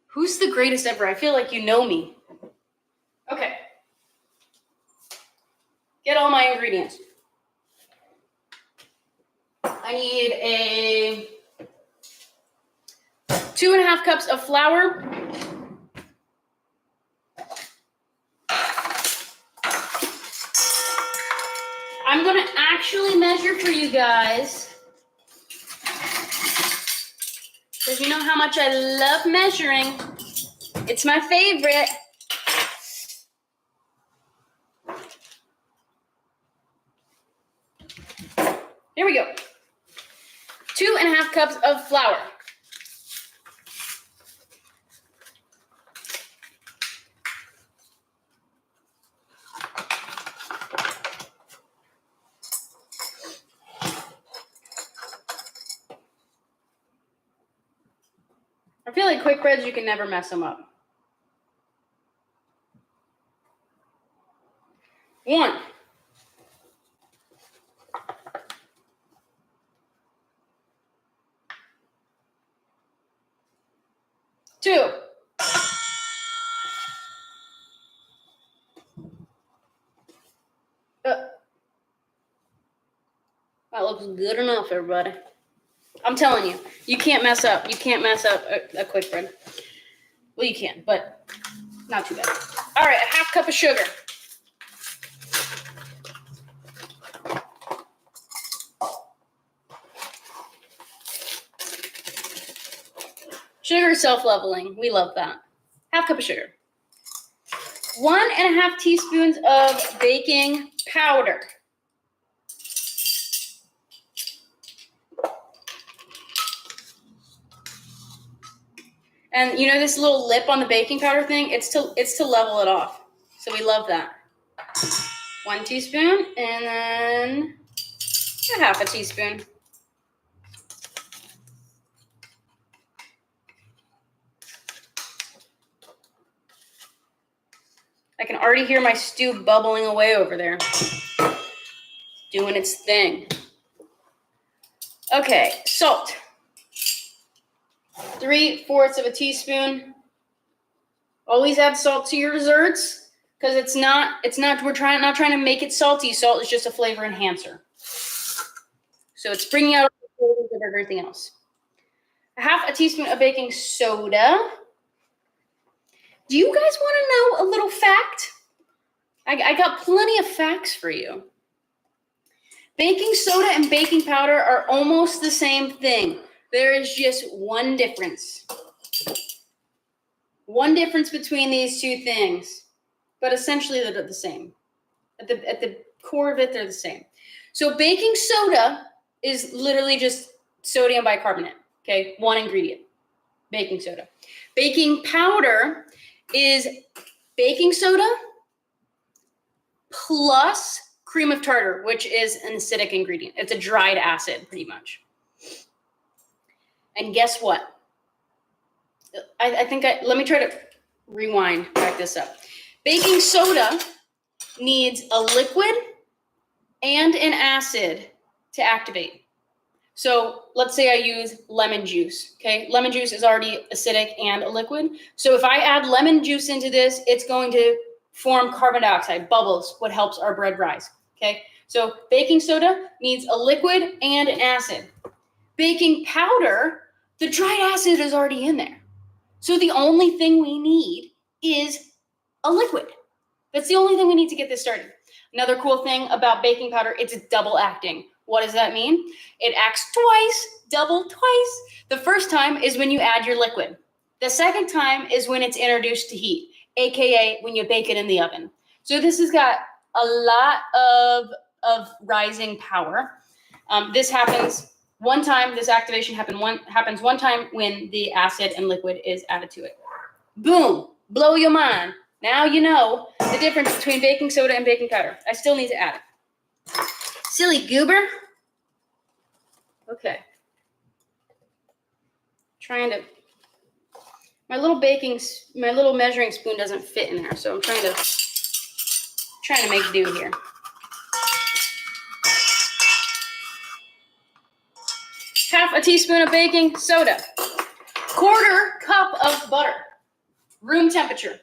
Who's the greatest ever? I feel like you know me. Okay. Get all my ingredients. I need a 2.5 cups of flour. I'm going to actually measure for you guys, because you know how much I love measuring. It's my favorite. Here we go. 2.5 cups of flour. I feel like quick breads, you can never mess them up. 1. 2. 'That looks good enough, everybody. I'm telling you, you can't mess up. You can't mess up a quick bread. Well, you can, but not too bad. All right, 1/2 cup of sugar. Sugar self-leveling. We love that. 1/2 cup of sugar. 1.5 teaspoons of baking powder. And you know this little lip on the baking powder thing? It's to level it off. So we love that. 1 teaspoon and then 1/2 teaspoon. I can already hear my stew bubbling away over there. Doing its thing. Okay, salt. 3/4 teaspoon. Always add salt to your desserts because we're not trying to make it salty. Salt is just a flavor enhancer. So it's bringing out the flavors of everything else. 1/2 teaspoon of baking soda. Do you guys want to know a little fact? I got plenty of facts for you. Baking soda and baking powder are almost the same thing. There is just one difference. One difference between these two things, but essentially they're the same. At the core of it, they're the same. So baking soda is literally just sodium bicarbonate, okay? One ingredient, baking soda. Baking powder is baking soda plus cream of tartar, which is an acidic ingredient. It's a dried acid, pretty much. And guess what? Let me try to rewind, back this up. Baking soda needs a liquid and an acid to activate. So let's say I use lemon juice, okay? Lemon juice is already acidic and a liquid. So if I add lemon juice into this, it's going to form carbon dioxide, bubbles, what helps our bread rise, okay? So baking soda needs a liquid and an acid. Baking powder, the dried acid is already in there. So the only thing we need is a liquid. That's the only thing we need to get this started. Another cool thing about baking powder, it's double acting. What does that mean? It acts twice, double twice. The first time is when you add your liquid. The second time is when it's introduced to heat, AKA when you bake it in the oven. So this has got a lot of rising power. This happens one time, this activation happens one time when the acid and liquid is added to it. Boom, blow your mind. Now you know the difference between baking soda and baking powder. I still need to add it. Silly goober. Okay. My little measuring spoon doesn't fit in there, so I'm trying to make do here. 1/2 teaspoon of baking soda. 1/4 cup of butter, room temperature.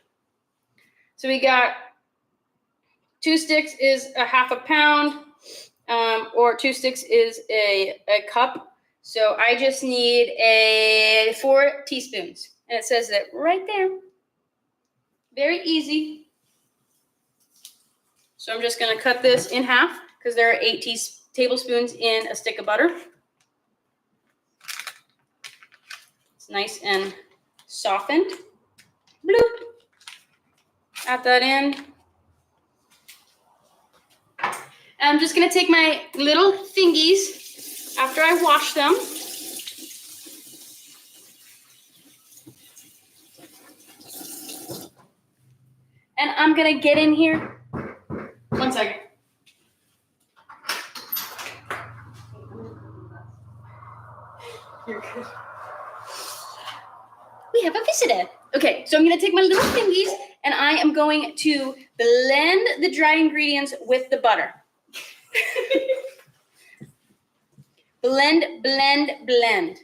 So we got 2 sticks is a 1/2 pound, or 2 sticks is a cup. So I just need 4 teaspoons. And it says that right there. Very easy. So I'm just going to cut this in half because there are 8 tablespoons in a stick of butter. It's nice and softened. Bloop. Add that in. And I'm just going to take my little thingies after I wash them. And I'm going to get in here. 1 second. You're good. We have a visitor. Okay, so I'm going to take my little thingies and I am going to blend the dry ingredients with the butter. Blend, blend, blend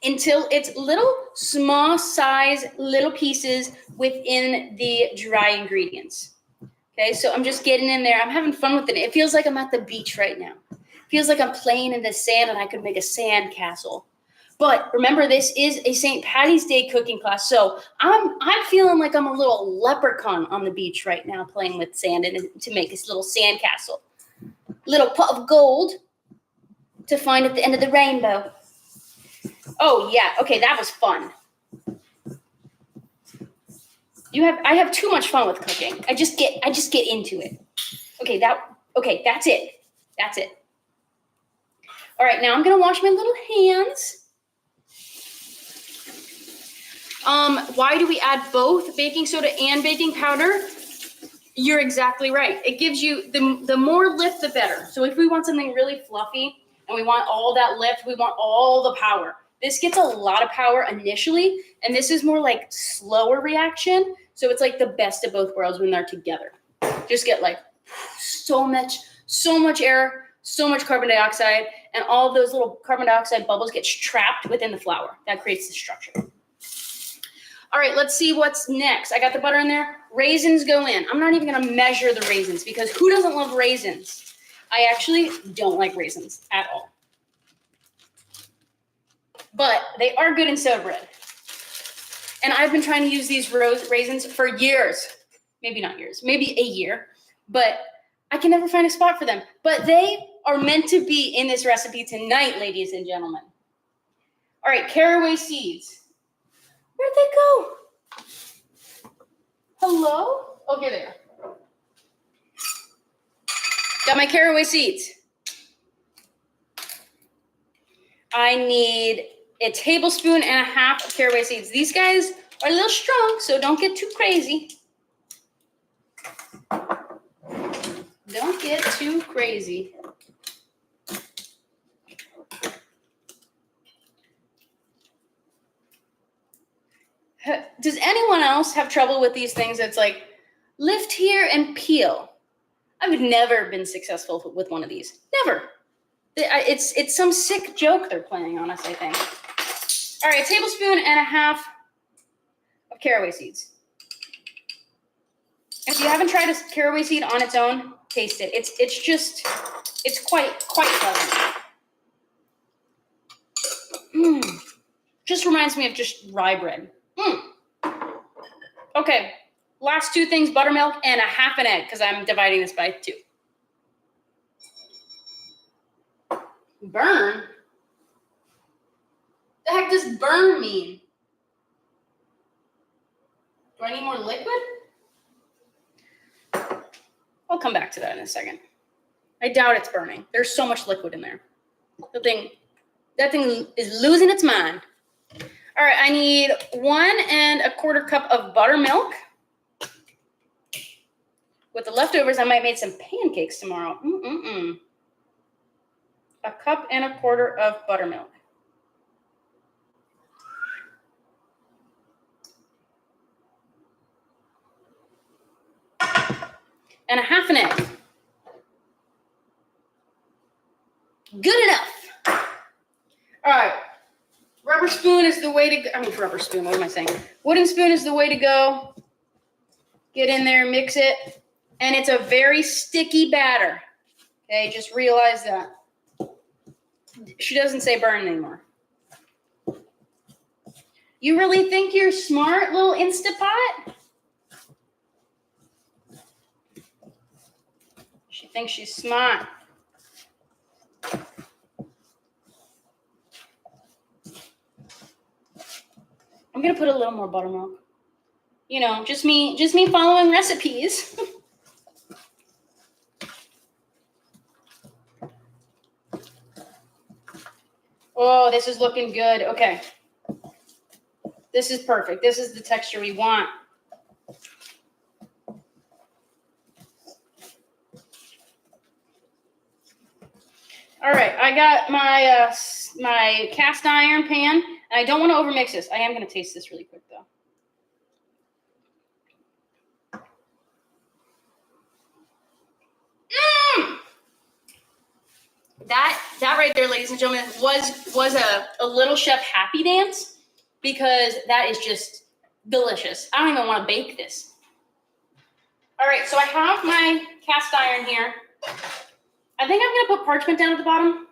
until it's little small size, little pieces within the dry ingredients. Okay, so I'm just getting in there. I'm having fun with it. It feels like I'm at the beach right now. It feels like I'm playing in the sand and I could make a sand castle. But remember, this is a St. Patty's Day cooking class, so I'm feeling like I'm a little leprechaun on the beach right now, playing with sand and to make this little sand castle. Little pot of gold to find at the end of the rainbow. Oh yeah, okay, that was fun. I have too much fun with cooking. I just get into it. Okay, that's it. That's it. All right, now I'm gonna wash my little hands. Why do we add both baking soda and baking powder? You're exactly right. It gives you the more lift, the better. So if we want something really fluffy and we want all that lift, we want all the power. This gets a lot of power initially, and this is more like slower reaction. So it's like the best of both worlds when they're together. Just get like so much air, so much carbon dioxide, and all of those little carbon dioxide bubbles get trapped within the flour. That creates the structure. All right, let's see what's next. I got the butter in there. Raisins go in. I'm not even going to measure the raisins because who doesn't love raisins? I actually don't like raisins at all. But they are good in soda bread. And I've been trying to use these raisins for years. Maybe not years, maybe a year. But I can never find a spot for them. But they are meant to be in this recipe tonight, ladies and gentlemen. All right, caraway seeds. Where'd they go? Hello? Oh, here they are. Got my caraway seeds. I need a tablespoon and a half of caraway seeds. These guys are a little strong, so don't get too crazy. Don't get too crazy. Does anyone else have trouble with these things? It's like, lift here and peel. I've never been successful with one of these. Never. It's some sick joke they're playing on us, I think. All right, a tablespoon and a half of caraway seeds. If you haven't tried a caraway seed on its own, taste it. It's quite pleasant. Just reminds me of just rye bread. Okay, last two things, buttermilk and a half an egg, because I'm dividing this by 2. Burn? The heck does burn mean? Do I need more liquid? I'll come back to that in a second. I doubt it's burning. There's so much liquid in there. That thing is losing its mind. All right, I need 1 1/4 cup of buttermilk. With the leftovers, I might make some pancakes tomorrow. 1 1/4 cup of buttermilk. And a half an egg. Good enough. All right. Rubber spoon is the way to go. Rubber spoon, what am I saying? Wooden spoon is the way to go. Get in there, mix it. And it's a very sticky batter. Okay, just realize that. She doesn't say burn anymore. You really think you're smart, little Instapot? She thinks she's smart. I'm gonna put a little more buttermilk. You know, just me following recipes. Oh, this is looking good. Okay. This is perfect. This is the texture we want. All right, I got my my cast iron pan, and I don't want to overmix this. I am going to taste this really quick, though. That right there, ladies and gentlemen, was a Little Chef happy dance, because that is just delicious. I don't even want to bake this. All right, so I have my cast iron here. I think I'm going to put parchment down at the bottom.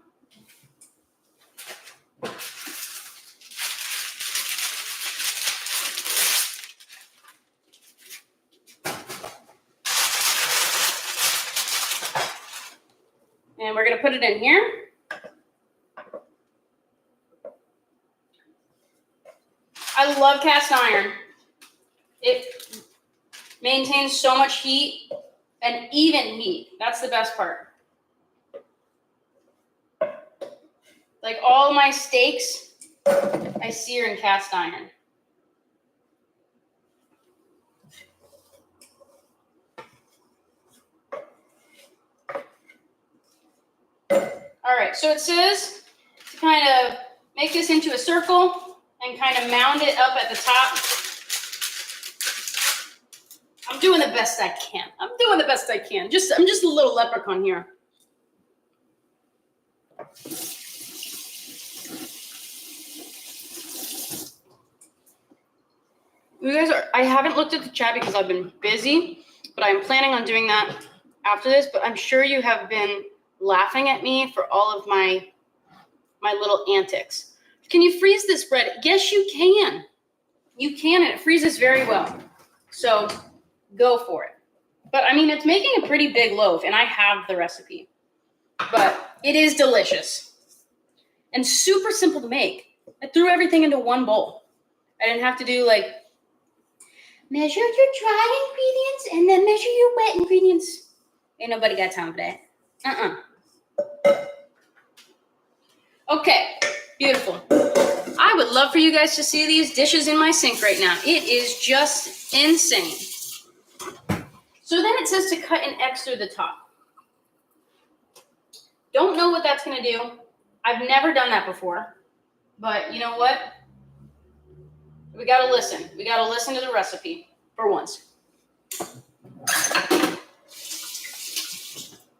And we're going to put it in here. I love cast iron. It maintains so much heat, and even heat. That's the best part. Like all my steaks, I sear in cast iron. All right, so it says to kind of make this into a circle and kind of mound it up at the top. I'm doing the best I can. I'm just a little leprechaun here. You guys I haven't looked at the chat because I've been busy, but I'm planning on doing that after this. But I'm sure you have been laughing at me for all of my little antics. Can you freeze this bread? Yes, you can. You can, and it freezes very well. So go for it. But I mean, it's making a pretty big loaf, and I have the recipe. But it is delicious and super simple to make. I threw everything into one bowl. I didn't have to do like measure your dry ingredients and then measure your wet ingredients. Ain't nobody got time for that. Okay, beautiful. I would love for you guys to see these dishes in my sink right now. It is just insane. So then it says to cut an X through the top. Don't know what that's going to do. I've never done that before. But you know what? We got to listen. We got to listen to the recipe for once.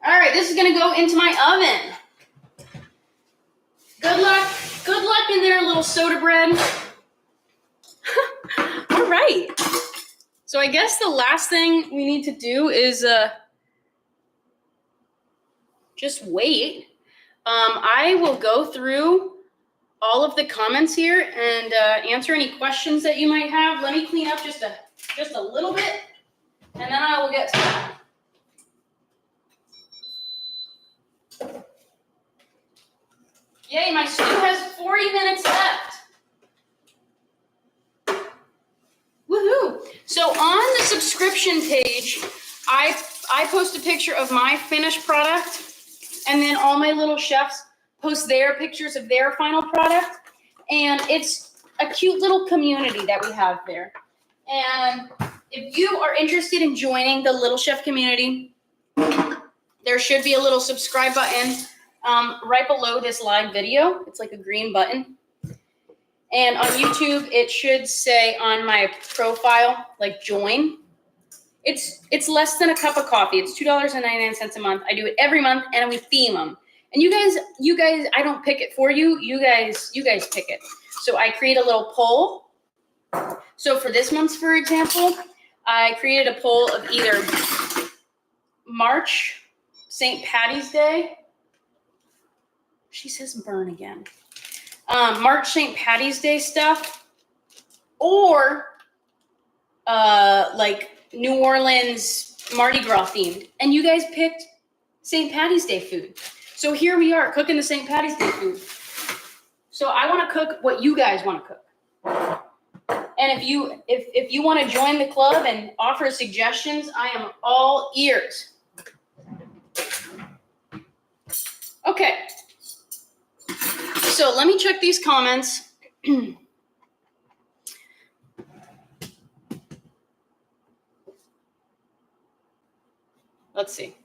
All right, this is going to go into my oven. Good luck. Good luck in there, little soda bread. All right. So I guess the last thing we need to do is just wait. I will go through all of the comments here and answer any questions that you might have. Let me clean up just a little bit, and then I will get to that. Yay, my stew has 40 minutes left. Woohoo! So on the subscription page, I post a picture of my finished product, and then all my little chefs post their pictures of their final product. And it's a cute little community that we have there. And if you are interested in joining the Little Chef community, there should be a little subscribe button right below this live video. It's like a green button. And on YouTube, it should say on my profile, like join. It's less than a cup of coffee. It's $2.99 a month. I do it every month, and we theme them. And you guys, I don't pick it for you. You guys pick it. So I create a little poll. So for this month's, for example, I created a poll of either March, St. Patty's Day. She says burn again. March St. Patty's Day stuff, or like New Orleans Mardi Gras themed. And you guys picked St. Patty's Day food. So here we are cooking the St. Patty's Day food. So I want to cook what you guys want to cook. And if you want to join the club and offer suggestions, I am all ears. Okay. So let me check these comments. Let's see.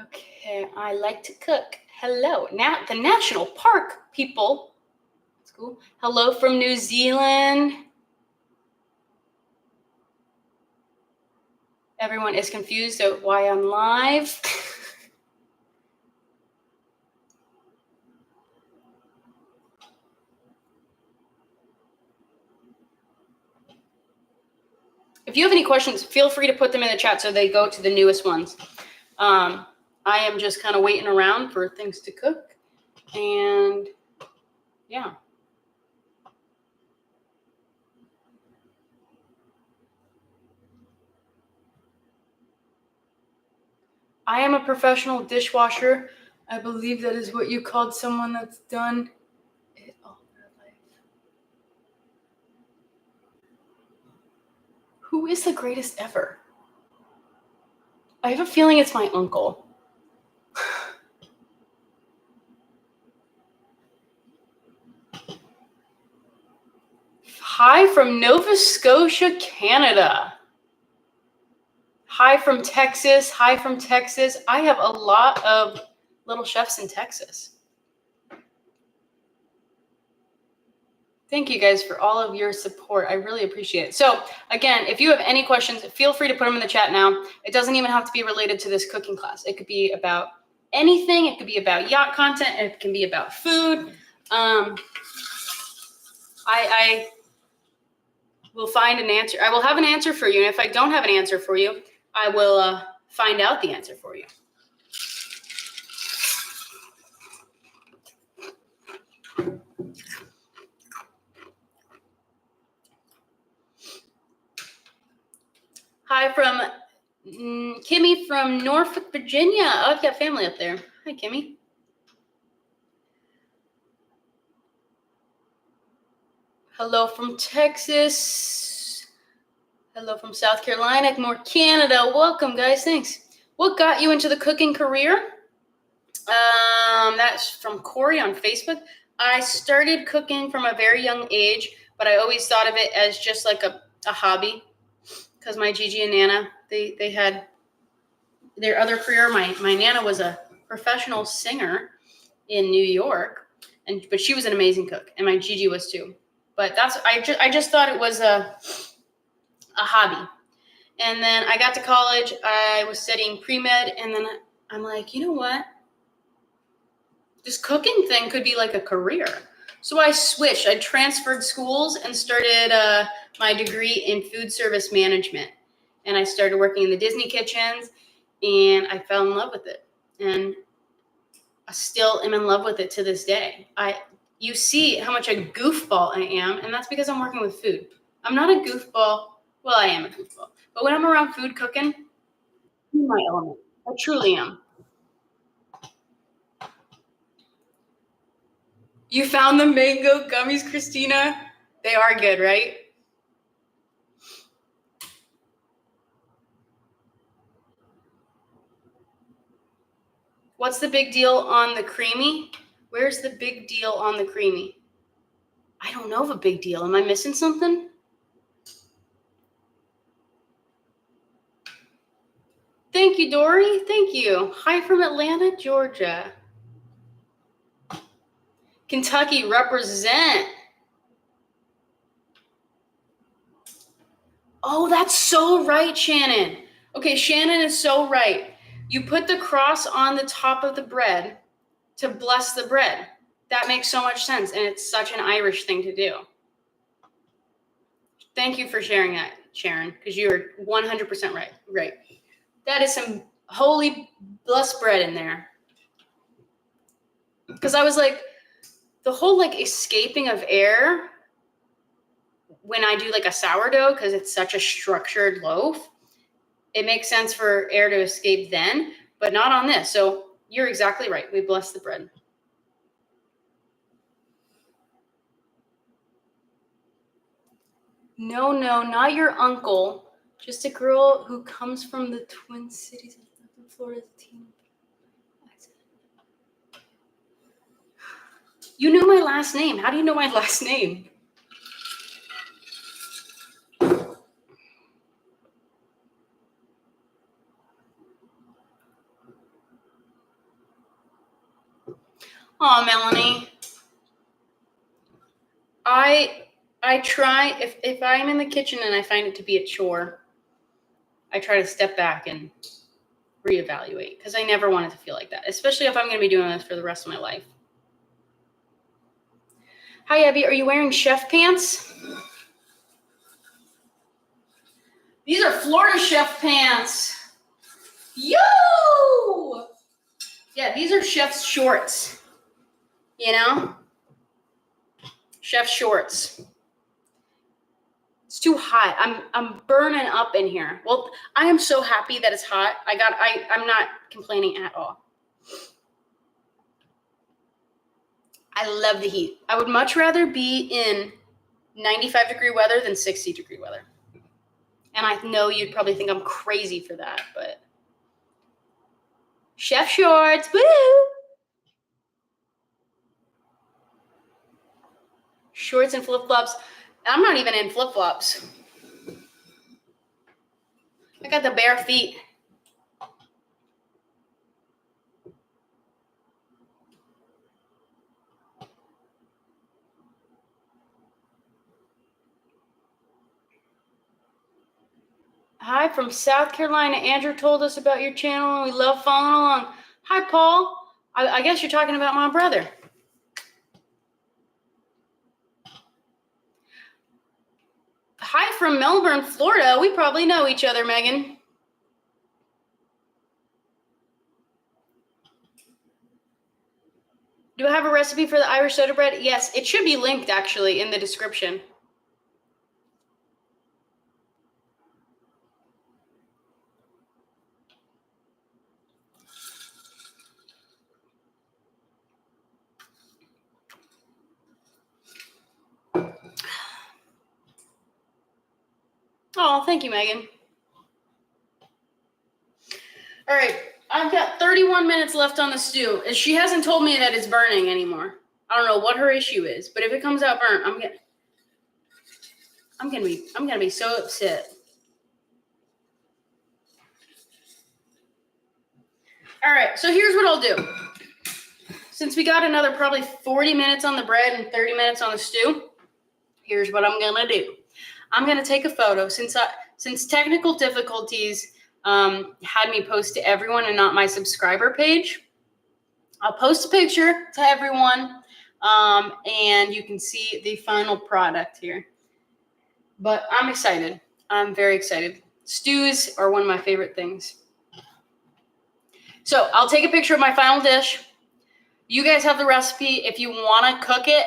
Okay, I like to cook. Hello. Now the national park people. That's cool. Hello from New Zealand. Everyone is confused at why I'm live. If you have any questions, feel free to put them in the chat so they go to the newest ones. I am just kind of waiting around for things to cook. And yeah. I am a professional dishwasher. I believe that is what you called someone that's done it all their life. Who is the greatest ever? I have a feeling it's my uncle. Hi from Nova Scotia, Canada. Hi from Texas. Hi from Texas. I have a lot of little chefs in Texas. Thank you guys for all of your support. I really appreciate it. So again, if you have any questions, feel free to put them in the chat now. It doesn't even have to be related to this cooking class. It could be about anything. It could be about yacht content. It can be about food. we'll find an answer. I will have an answer for you. And if I don't have an answer for you, I will find out the answer for you. Hi from Kimmy from Norfolk, Virginia. Oh, I've got family up there. Hi, Kimmy. Hello from Texas. Hello from South Carolina, more Canada. Welcome, guys. Thanks. What got you into the cooking career? That's from Corey on Facebook. I started cooking from a very young age, but I always thought of it as just like a hobby, because my Gigi and Nana, they had their other career. My Nana was a professional singer in New York, but she was an amazing cook, and my Gigi was too. But I just thought it was a hobby. And then I got to college. I was studying pre-med, and then I'm like, you know what? This cooking thing could be like a career. So I switched. I transferred schools and started my degree in food service management. And I started working in the Disney kitchens, and I fell in love with it. And I still am in love with it to this day. You see how much a goofball I am, and that's because I'm working with food. I'm not a goofball. Well, I am a goofball. But when I'm around food cooking, I'm in my element. I truly am. You found the mango gummies, Christina? They are good, right? What's the big deal on the creamy? Where's the big deal on the creamy? I don't know of a big deal. Am I missing something? Thank you, Dory. Thank you. Hi from Atlanta, Georgia. Kentucky, represent. Oh, that's so right, Shannon. Okay, Shannon is so right. You put the cross on the top of the bread to bless the bread. That makes so much sense, and it's such an Irish thing to do. Thank you for sharing that, Sharon, because you're 100% right. Right. That is some holy blessed bread in there. Because I was like, the whole like escaping of air when I do like a sourdough, because it's such a structured loaf, it makes sense for air to escape then, but not on this. So you're exactly right. We bless the bread. No, not your uncle. Just a girl who comes from the Twin Cities of Florida. You know my last name. How do you know my last name? Oh, Melanie. I try, if I'm in the kitchen and I find it to be a chore, I try to step back and reevaluate, because I never want it to feel like that, especially if I'm going to be doing this for the rest of my life. Hi, Abby. Are you wearing chef pants? These are Florida chef pants. Yo! Yeah, these are chef's shorts. You know? Chef shorts. It's too hot. I'm burning up in here. Well, I am so happy that it's hot. I'm not complaining at all. I love the heat. I would much rather be in 95-degree weather than 60-degree weather. And I know you'd probably think I'm crazy for that, but chef shorts, woo! Shorts and flip-flops. I'm not even in flip-flops. I got the bare feet. Hi from South Carolina. Andrew told us about your channel and we love following along. Hi, Paul. I guess you're talking about my brother. Hi from Melbourne, Florida. We probably know each other, Megan. Do I have a recipe for the Irish soda bread? Yes, it should be linked actually in the description. Oh, thank you, Megan. All right, I've got 31 minutes left on the stew. She hasn't told me that it's burning anymore. I don't know what her issue is, but if it comes out burnt, I'm gonna be so upset. All right, so here's what I'll do. Since we got another probably 40 minutes on the bread and 30 minutes on the stew, here's what I'm gonna do. I'm gonna take a photo since technical difficulties had me post to everyone and not my subscriber page. I'll post a picture to everyone, and you can see the final product here. But I'm excited. I'm very excited. Stews are one of my favorite things. So I'll take a picture of my final dish. You guys have the recipe. If you want to cook it,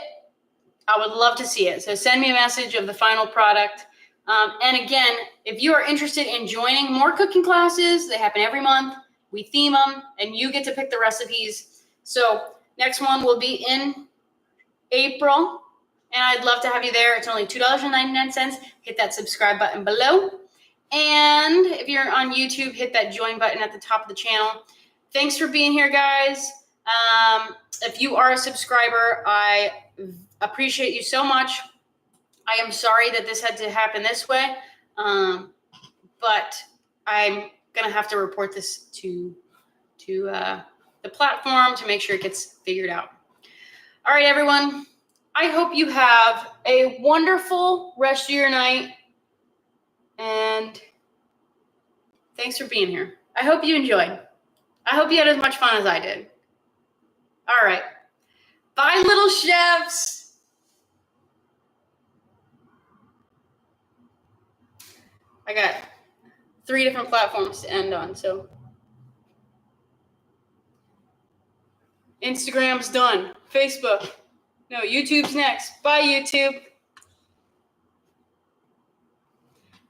I would love to see it. So send me a message of the final product. And again, if you are interested in joining more cooking classes, they happen every month. We theme them, and you get to pick the recipes. So next one will be in April, and I'd love to have you there. It's only $2.99. Hit that subscribe button below. And if you're on YouTube, hit that join button at the top of the channel. Thanks for being here, guys. If you are a subscriber, I appreciate you so much. I am sorry that this had to happen this way, but I'm going to have to report this to the platform to make sure it gets figured out. All right, everyone. I hope you have a wonderful rest of your night, and thanks for being here. I hope you enjoyed. I hope you had as much fun as I did. All right. Bye, little chefs. I got 3 different platforms to end on, so Instagram's done. Facebook. No, YouTube's next. Bye, YouTube.